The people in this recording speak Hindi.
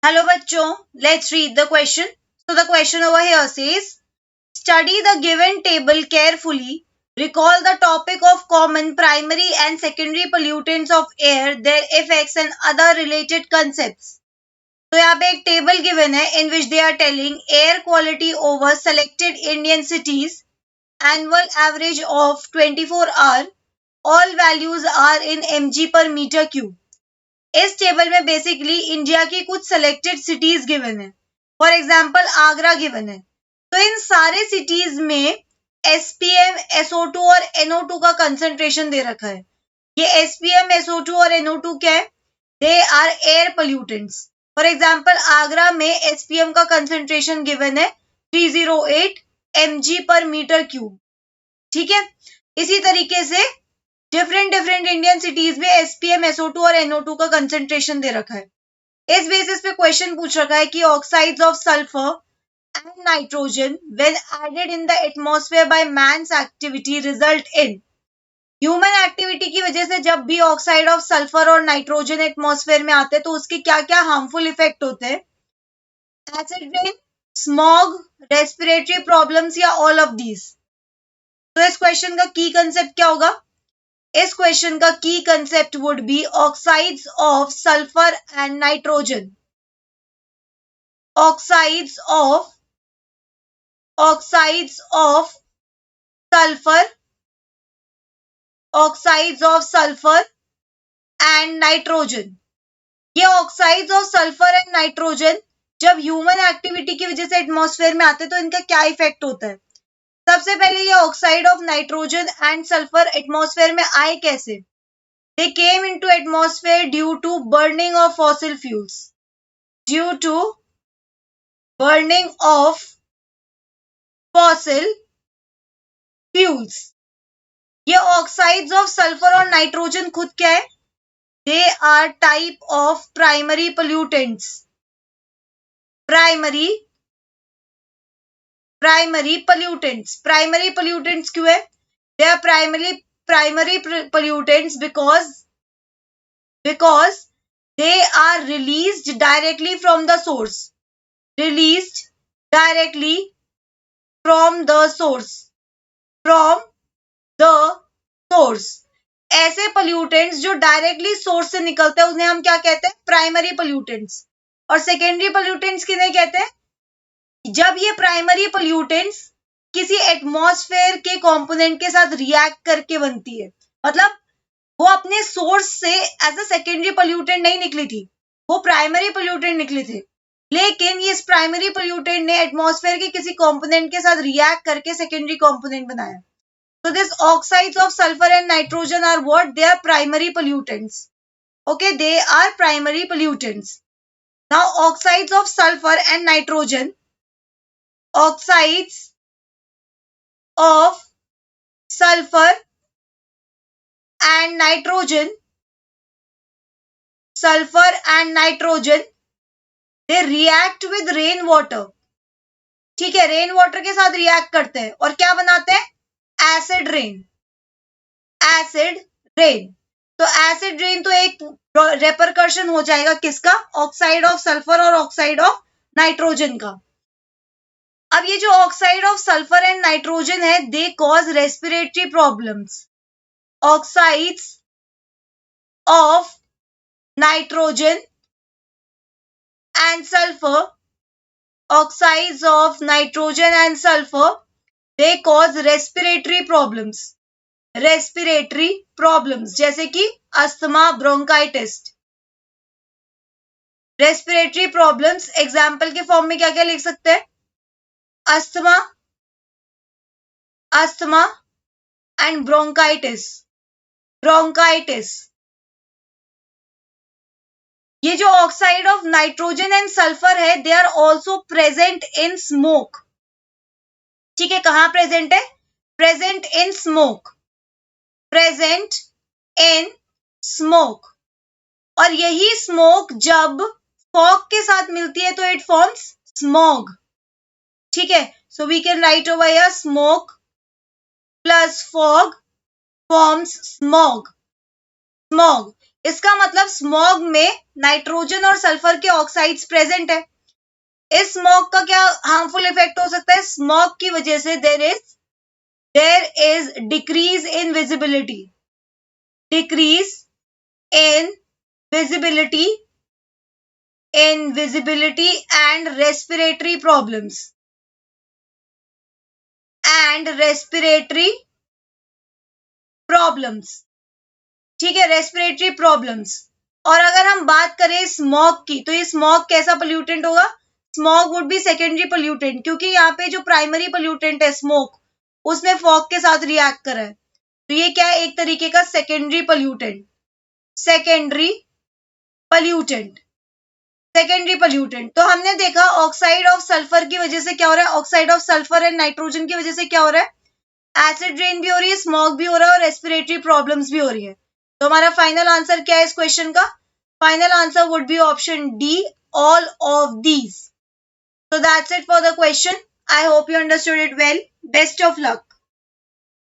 Hello bachcho, let's read the question. So the question over here says, study the given table carefully. Recall the topic of common primary and secondary pollutants of air, their effects and other related concepts. तो यहाँ पे एक टेबल गिवन है in which they are telling air quality over selected Indian cities, annual average of 24 hour, all values are in mg per meter cube. इस टेबल में बेसिकली इंडिया की कुछ सिलेक्टेड सिटीज गिवन है. फॉर एग्जाम्पल आगरा गिवन है. तो इन सारे सिटीज में एसपीएम, SO2 और NO2 का कंसेंट्रेशन दे रखा है. ये एसपीएम, SO2 और NO2 क्या है? They are air pollutants. For example Agra में एसपीएम का कंसेंट्रेशन गिवन है 308 mg पर मीटर क्यूब. ठीक है. इसी तरीके से डिफरेंट इंडियन सिटीज में एसपीएम, SO2 और NO2 का कंसेंट्रेशन दे रखा है. इस बेसिस पे क्वेश्चन पूछ रखा है कि oxides of sulphur and nitrogen when added in the atmosphere by man's activity result in. Human activity की वजह से जब भी ऑक्साइड ऑफ सल्फर और नाइट्रोजन एटमॉस्फेयर में आते हैं तो उसके क्या क्या हार्मफुल इफेक्ट होते हैं? Acid rain, smog, respiratory problems या ऑल ऑफ दीज. तो इस क्वेश्चन का की कंसेप्ट क्या होगा? इस क्वेश्चन का की concept would be oxides of sulphur and nitrogen. Oxides of sulphur, oxides of sulphur and nitrogen. ये oxides of sulphur and nitrogen जब ह्यूमन एक्टिविटी की वजह से एटमॉस्फेयर में आते हैं तो इनका क्या इफेक्ट होता है? सबसे पहले ये oxide of nitrogen and sulphur atmosphere में आए कैसे? They came into atmosphere due to burning of fossil fuels. Due to burning of fossil fuels. ये ऑक्साइड्स ऑफ सल्फर और नाइट्रोजन खुद क्या है? They are type of primary pollutants. Primary pollutants क्यों है? They are primary pollutants because they are released directly from the source. Released directly from the source. ऐसे पोल्यूटेंट्स जो डायरेक्टली सोर्स से निकलते हैं उन्हें हम क्या कहते हैं? Primary pollutants. और सेकेंडरी पोल्यूटेंट्स किन्हें कहते हैं? जब ये प्राइमरी पोल्यूटेंट्स किसी एटमॉस्फेयर के कंपोनेंट के साथ रिएक्ट करके बनती है. मतलब वो अपने सोर्स से एज अ सेकेंडरी पोल्यूटेंट नहीं निकली थी, वो प्राइमरी पोल्यूटेंट निकले थे. लेकिन ये इस प्राइमरी पोल्यूटेंट ने एटमॉस्फेयर के किसी कंपोनेंट के साथ रिएक्ट करके सेकेंडरी कंपोनेंट बनाया. So these oxides of sulfur and nitrogen are what? They are primary pollutants. Okay, they are primary pollutants. Now oxides of sulfur and nitrogen, oxides of sulfur and nitrogen, they react with rain water. ठीक है, रेन वाटर के साथ रिएक्ट करते हैं और क्या बनाते हैं? Acid rain. तो एसिड रेन तो एक रेपरकर्शन हो जाएगा किसका? ऑक्साइड ऑफ सल्फर और ऑक्साइड ऑफ नाइट्रोजन का. अब ये जो oxide of sulphur and nitrogen है they cause respiratory problems. Oxides of nitrogen and sulphur, oxides of nitrogen and sulphur, they cause respiratory problems जैसे कि asthma, bronchitis. Respiratory problems example के फॉर्म में क्या क्या लिख सकते हैं? Asthma and bronchitis. ये जो oxide of nitrogen and sulphur है they are also present in smoke. ठीक है, कहां प्रेजेंट है? Present in smoke. और यही स्मोक जब फॉग के साथ मिलती है तो इट फॉर्म्स स्मॉग. ठीक है, so we can write over here smoke plus fog forms smog. इसका मतलब स्मॉग में नाइट्रोजन और सल्फर के ऑक्साइड्स प्रेजेंट है। इस स्मॉग का क्या हार्मफुल इफेक्ट हो सकता है? स्मॉग की वजह से there is decrease in visibility, decrease in visibility and respiratory problems ठीक है, रेस्पिरेटरी प्रॉब्लम्स। और अगर हम बात करें स्मॉग की, तो ये स्मॉग कैसा पोल्यूटेंट होगा? Smog would be secondary pollutant, क्योंकि यहाँ पे जो प्राइमरी पोल्यूटेंट है स्मोक, उसने फॉग के साथ रिएक्ट करा है, तो ये क्या है? एक तरीके का secondary pollutant. Secondary pollutant secondary pollutant. तो हमने देखा ऑक्साइड ऑफ सल्फर की वजह से क्या हो रहा है, oxide of sulphur and nitrogen की वजह से क्या हो रहा है? एसिड रेन भी हो रही है, स्मॉग भी हो रहा है और रेस्पिरेटरी प्रॉब्लम्स भी हो रही है। तो हमारा फाइनल आंसर क्या है इस क्वेश्चन का? Final answer would be option D, all of these. So that's it for the question. I hope you understood it well. Best of luck.